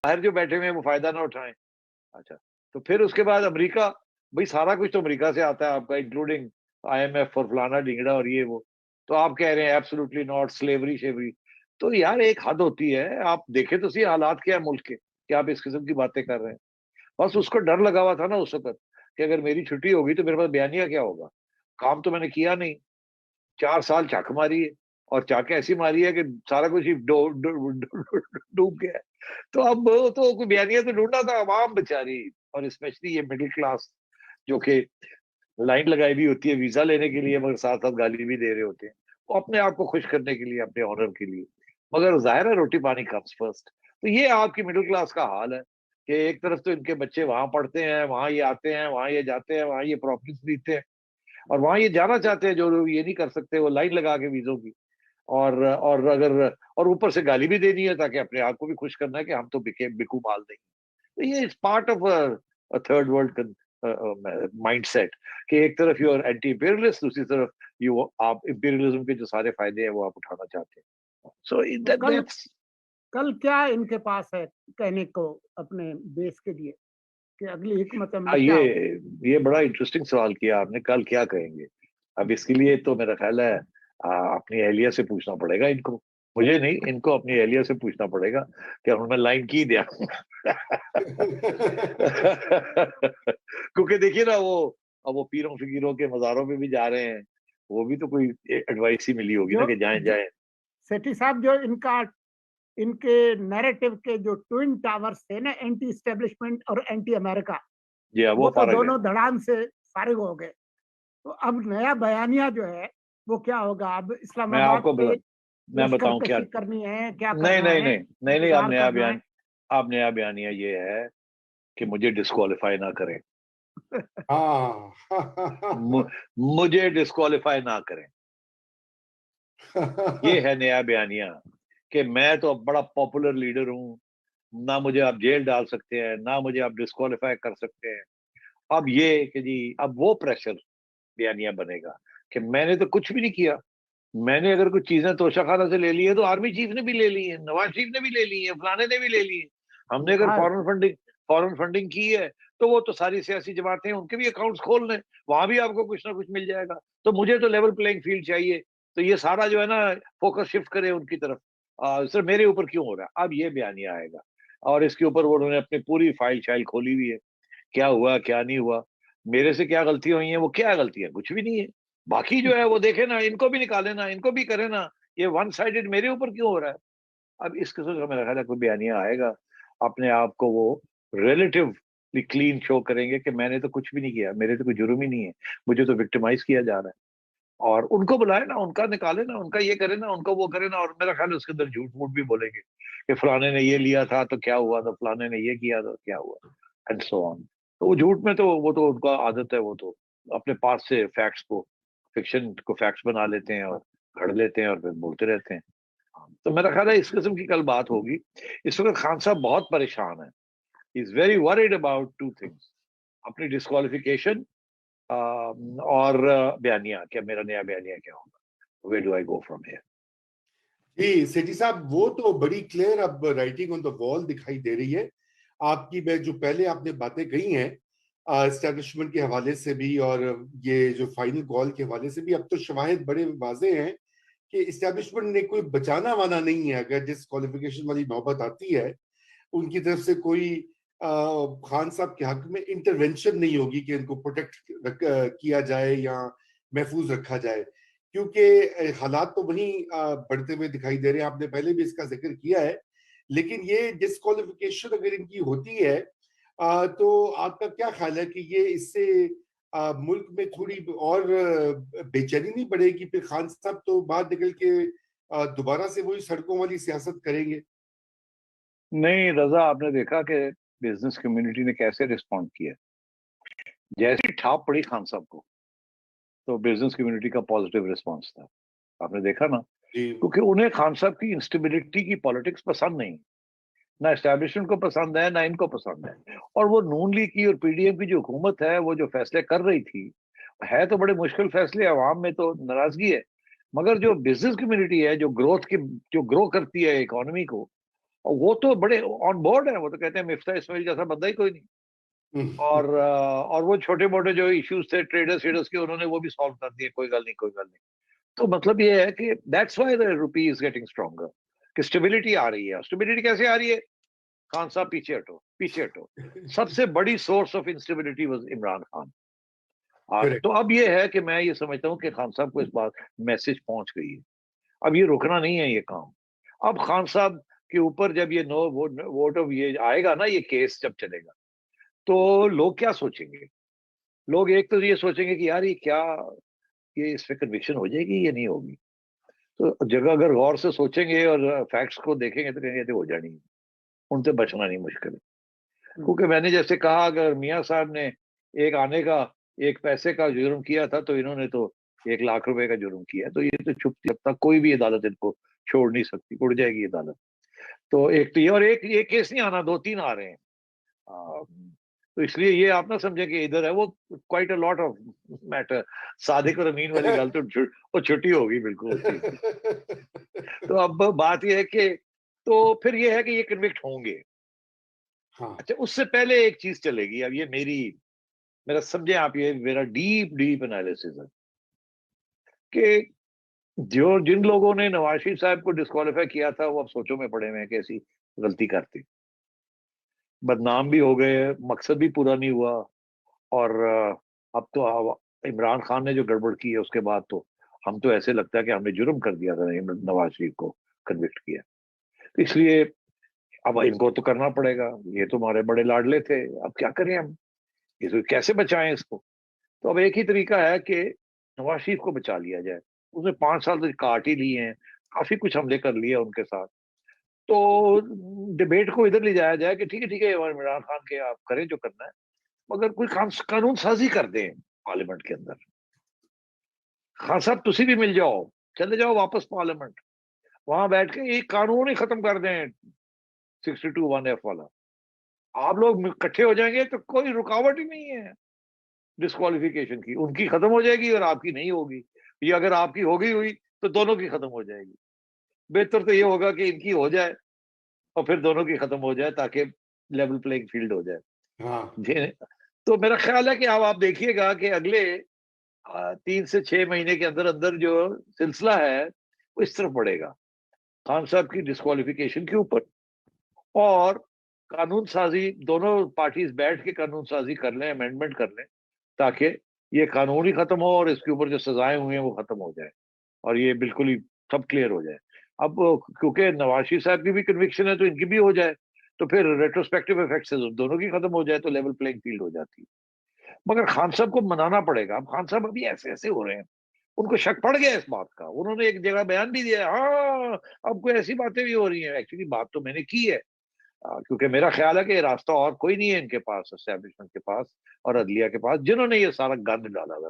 باہر جو بیٹھے ہوئے ہیں وہ فائدہ نہ اٹھائیں. اچھا, تو پھر اس کے بعد امریکہ, بھائی سارا کچھ تو امریکہ سے آتا ہے آپ کا, انکلوڈنگ IMF اور فلانا ڈنگڑا اور یہ وہ. تو آپ کہہ رہے ہیں ایبسولوٹلی ناٹ, سلیوری شیوری. تو یار ایک حد ہوتی ہے, آپ دیکھیں تو صحیح حالات کیا ہے ملک کے, کہ آپ اس قسم کی باتیں کر رہے ہیں. بس اس کو ڈر لگا ہوا تھا نا اس وقت کہ اگر میری چھٹی ہوگی تو میرے پاس بیانیہ کیا ہوگا. کام تو میں نے کیا نہیں, 4 سال چاک ماری ہے, اور چاک ایسی ماری ہے کہ سارا کچھ ہی ڈوب گیا ہے. تو اب تو کوئی بیانیہ تو ڈھونڈا تھا, عوام بیچاری, اور اسپیشلی یہ مڈل کلاس جو کہ لائن لگائی بھی ہوتی ہے ویزا لینے کے لیے, مگر ساتھ ساتھ گالی بھی دے رہے ہوتے ہیں, وہ اپنے آپ کو خوش کرنے کے لیے, اپنے آنر کے لیے. مگر ظاہر ہے روٹی پانی کمز فرسٹ. تو یہ آپ کی مڈل کلاس کا حال ہے کہ ایک طرف تو ان کے بچے وہاں پڑھتے ہیں, وہاں یہ آتے ہیں, وہاں یہ جاتے ہیں, وہاں یہ پراپرٹیز خریدتے ہیں, اور وہاں یہ جانا چاہتے ہیں جو لوگ یہ نہیں کر سکتے, وہ لائن لگا کے ویزوں کی. اور اوپر سے گالی بھی دینی ہے تاکہ اپنے آپ کو بھی خوش کرنا ہے کہ ہم تو بکو مال نہیں. تو یہ is part of third world mindset کہ ایک طرف یو آر اینٹی امپیریلسٹ, دوسری طرف آپ امپیریلزم کے جو سارے فائدے ہیں وہ آپ اٹھانا چاہتے ہیں. سو کل کیا ان کے پاس ہے کہنے کو اپنے بیس کے لیے کہ اگلی حکمت عملی کیا ہوگی؟ یہ بڑا انٹرسٹنگ سوال کیا آپ نے, کل کیا کہیں گے. اب اس کے لیے تو میرا خیال ہے اپنی اہلیہ سے پوچھنا پڑے گا ان کو, مجھے نہیں, ان کو اپنی اہلیہ سے پوچھنا پڑے گا کہ انہوں نے لائن کی دیا. کیونکہ دیکھیے نا وہ پیروں فقیروں کے مزاروں پہ بھی جا رہے ہیں, وہ بھی تو کوئی ایڈوائس ہی ملی ہوگی نا کہ جائیں. سیٹھی صاحب, جو ان کے نیریٹو کے جو ٹوئن ٹاورز تھے نا, اینٹی اسٹیبلشمنٹ اور اینٹی امریکہ, جی وہ تو دونوں دھڑام سے فارغ ہو گئے. تو اب نیا بیانیہ جو ہے وہ کیا ہوگا؟ اب اسلام آباد پہ میں بتاؤں کیا کرنی ہے, کیا نہیں, اب نیا بیانیہ یہ ہے کہ مجھے ڈسکوالیفائی نہ کریں. مجھے ڈسکوالیفائی نہ کریں, یہ ہے نیا بیانیہ کہ میں تو اب بڑا پاپولر لیڈر ہوں, نہ مجھے آپ جیل ڈال سکتے ہیں, نہ مجھے آپ ڈسکوالیفائی کر سکتے ہیں. اب یہ کہ جی اب وہ پریشر بیانیہ بنے گا کہ میں نے تو کچھ بھی نہیں کیا. میں نے اگر کچھ چیزیں توشہ خانہ سے لے لی ہے تو آرمی چیف نے بھی لے لی ہے, نواز شریف نے بھی لے لی ہے, فلانے نے بھی لے لی ہے. ہم نے اگر فورن فنڈنگ کی ہے تو وہ تو ساری سیاسی جماعتیں ان کے بھی اکاؤنٹس کھول لیں, وہاں بھی آپ کو کچھ نہ کچھ مل جائے گا. تو مجھے تو لیول پلینگ فیلڈ چاہیے. تو یہ سارا جو ہے نا فوکس شفٹ کرے ان کی طرف, سر میرے اوپر کیوں ہو رہا ہے. اب یہ بیانیہ آئے گا اور اس کے اوپر انہوں نے اپنی پوری فائل شائل کھولی ہوئی ہے, کیا ہوا کیا نہیں ہوا, میرے سے کیا غلطیاں ہوئی ہیں. وہ کیا غلطیاں, کچھ بھی نہیں ہے. باقی جو ہے وہ دیکھے نا, ان کو بھی نکالے نا, ان کو بھی کرے نا, یہ ون سائیڈڈ میرے اوپر کیوں ہو رہا ہے. اب اس قسم کا میرا خیال ہے کوئی بیانیہ آئے گا, اپنے آپ کو وہ ریلیٹیولی کلین شو کریں گے کہ میں نے تو کچھ بھی نہیں کیا, میرے تو کوئی جرم ہی نہیں ہے, مجھے تو وکٹمائز کیا جا رہا ہے. اور ان کو بلائے نا, ان کا نکالے نا, ان کا یہ کرے نا, ان کو وہ کرے نا. اور میرا خیال ہے اس کے اندر جھوٹ موٹ بھی بولیں گے کہ فلانے نے یہ لیا تھا تو کیا ہوا تھا, فلانے نے یہ کیا تھا کیا ہوا, اینڈ سو آن. تو وہ جھوٹ میں تو وہ تو ان کا عادت ہے, وہ تو اپنے پاس سے فیکٹس کو, فکشن کو فیکٹس بنا لیتے ہیں اور گھڑ لیتے ہیں اور پھر بولتے رہتے ہیں. تو میرا خیال ہے اس قسم کی کل بات ہوگی. اس وقت خان صاحب بہت پریشان ہیں, he is very worried about 2 things, اپنی ڈسکوالیفیکیشن اور بیانیہ, کیا میرا نیا بیانیہ کیا ہوگا, where do I go from here. جی سیٹھی صاحب, وہ تو بڑی کلیئر اب رائٹنگ آن دا وال دکھائی دے رہی ہے آپ کی. میں جو پہلے آپ نے باتیں کہی ہیں اسٹیبلشمنٹ کے حوالے سے بھی اور یہ جو فائنل کال کے حوالے سے بھی, اب تو شواہد بڑے واضح ہیں کہ اسٹیبلشمنٹ نے کوئی بچانا وانا نہیں ہے. اگر جس کوالیفیکیشن والی نوبت آتی ہے ان کی طرف سے کوئی خان صاحب کے حق میں انٹرونشن نہیں ہوگی کہ ان کو پروٹیکٹ کیا جائے یا محفوظ رکھا جائے, کیونکہ حالات تو وہیں بڑھتے ہوئے دکھائی دے رہے ہیں. آپ نے پہلے بھی اس کا ذکر کیا ہے. لیکن یہ ڈسکوالیفیکیشن اگر ان کی ہوتی ہے تو آپ کا کیا خیال ہے کہ یہ اس سے ملک میں تھوڑی اور بے چینی نہیں بڑھے گی؟ پھر خان صاحب تو باہر نکل کے دوبارہ سے وہی سڑکوں والی سیاست کریں گے. نہیں رضا, آپ نے دیکھا کہ بزنس کمیونٹی نے کیسے رسپونڈ کیا. جیسی ٹھاپ پڑی خان صاحب کو تو بزنس کمیونٹی کا پازیٹیو رسپانس تھا. آپ نے دیکھا نا, کیونکہ انہیں خان صاحب کی انسٹیبلٹی کی پالیٹکس پسند نہیں, نہ اسٹیبلشمنٹ کو پسند ہے نہ ان کو پسند ہے. اور وہ نون لیگ کی اور پی ڈی ایم کی جو حکومت ہے وہ جو فیصلے کر رہی تھی, ہے تو بڑے مشکل فیصلے, عوام میں تو ناراضگی ہے, مگر جو بزنس کمیونٹی ہے جو گروتھ کی جو گرو کرتی ہے اکانومی کو, اور وہ تو بڑے آن بورڈ ہیں, وہ تو کہتے ہیں مفتاح اسماعیل جیسا بندہ ہی کوئی نہیں. اور وہ چھوٹے موٹے جو ایشوز تھے ٹریڈرز کے, انہوں نے وہ بھی سالو کر دیے, کوئی گل نہیں. تو مطلب یہ ہے کہ that's why the rupee is getting stronger, کہ اسٹیبلٹی آ رہی ہے. اسٹیبلٹی کیسے آ رہی ہے؟ خان صاحب پیچھے ہٹو. سب سے بڑی source of instability was Imran Khan. تو اب یہ ہے کہ میں یہ سمجھتا ہوں کہ خان صاحب کو اس بات میسج پہنچ گئی ہے, اب یہ رکنا نہیں ہے یہ کام. اب خان صاحب کے اوپر جب یہ نو ووٹ آف یہ آئے گا نا, یہ کیس جب چلے گا, تو لوگ کیا سوچیں گے؟ لوگ ایک تو یہ سوچیں گے کہ یار یہ کیا, یہ اس پہ کنوکشن ہو جائے گی یا نہیں ہوگی. تو جگہ اگر غور سے سوچیں گے اور فیکٹس کو دیکھیں گے تو کہیں گے تو ہو جانی ہے, ان سے بچنا نہیں مشکل ہے. کیونکہ میں نے جیسے کہا, اگر میاں صاحب نے ایک آنے کا ایک پیسے کا جرم کیا تھا, تو انہوں نے تو 1 لاکھ روپے کا جرم کیا, تو یہ تو چھپ سکتا, کوئی بھی عدالت ان کو چھوڑ نہیں سکتی, اڑ جائے گی عدالت. تو ایک تو یہ, اور ایک کیس نہیں آنا, 2-3 آ رہے ہیں. تو اس لیے یہ آپ نہ سمجھیں کہ ادھر ہے, وہ quite a lot of matter. صادق اور امین والی گل تو وہ چھٹی ہوگی بالکل. تو اب بات یہ ہے کہ تو پھر یہ ہے کہ یہ کنوکٹ ہوں گے. اچھا, اس سے پہلے ایک چیز چلے گی, اب یہ میرا سمجھیں آپ, یہ میرا ڈیپ انالیسس ہے کہ جن لوگوں نے نواز شریف صاحب کو ڈسکوالیفائی کیا تھا, وہ اب سوچوں میں پڑے ہوئے ہیں کہ ایسی غلطی کرتے, بدنام بھی ہو گئے, مقصد بھی پورا نہیں ہوا. اور اب تو عمران خان نے جو گڑبڑ کی ہے اس کے بعد تو ہم تو ایسے لگتا ہے کہ ہم نے جرم کر دیا تھا نواز شریف کو کنوکٹ کیا. اس لیے اب ان کو تو کرنا پڑے گا, یہ تو ہمارے بڑے لاڈلے تھے, اب کیا کریں ہم, اس کو کیسے بچائیں اس کو. تو اب ایک ہی طریقہ ہے کہ نواز شریف کو بچا لیا جائے. اس نے 5 سال تک کاٹ ہی لیے ہیں, کافی کچھ حملے کر لیے ان کے ساتھ. تو ڈبیٹ کو ادھر لے جایا جائے کہ ٹھیک ہے عمران خان کے آپ کریں جو کرنا ہے, مگر کوئی قانون سازی کر دیں پارلیمنٹ کے اندر. خان صاحب تسی بھی مل جاؤ, چلے جاؤ واپس پارلیمنٹ, وہاں بیٹھ کے ایک قانون ہی ختم کر دیں 62(1)(f) والا. آپ لوگ اکٹھے ہو جائیں گے تو کوئی رکاوٹ ہی نہیں ہے ڈسکوالیفیکیشن کی. ان کی ختم ہو جائے گی اور آپ کی نہیں ہوگی, یا اگر آپ کی ہوئی تو دونوں کی ختم ہو جائے گی. بہتر تو یہ ہوگا کہ ان کی ہو جائے اور پھر دونوں کی ختم ہو جائے, تاکہ لیول پلینگ فیلڈ ہو جائے. تو میرا خیال ہے کہ اب آپ دیکھیے گا کہ اگلے 3 سے 6 مہینے کے اندر جو سلسلہ ہے وہ اس طرف بڑھے گا, خان صاحب کی ڈسکوالیفیکیشن کے اوپر, اور قانون سازی, دونوں پارٹیز بیٹھ کے قانون سازی کر لیں, امینڈمنٹ کر لیں, تاکہ یہ قانون ہی ختم ہو اور اس کے اوپر جو سزائیں ہوئی ہیں وہ ختم ہو جائے, اور یہ بالکل ہی سب کلیئر ہو جائے. اب کیونکہ نواز شریف صاحب کی بھی کنوکشن ہے تو ان کی بھی ہو جائے, تو پھر ریٹروسپیکٹیو افیکٹ سے دونوں کی ختم ہو جائے, تو لیول پلینگ فیلڈ ہو جاتی ہے. مگر خان صاحب کو منانا پڑے گا. اب خان صاحب ابھی ایسے ہو رہے ہیں, ان کو شک پڑ گیا اس بات کا, انہوں نے ایک جگہ بیان بھی دیا, ہاں اب کوئی ایسی باتیں بھی ہو رہی ہیں. ایکچولی بات تو میں نے کی ہے, کیونکہ میرا خیال ہے کہ راستہ اور کوئی نہیں ہے ان کے پاس, اسٹیبلشمنٹ کے پاس اور عدلیہ کے پاس, جنہوں نے یہ سارا گند ڈالا تھا.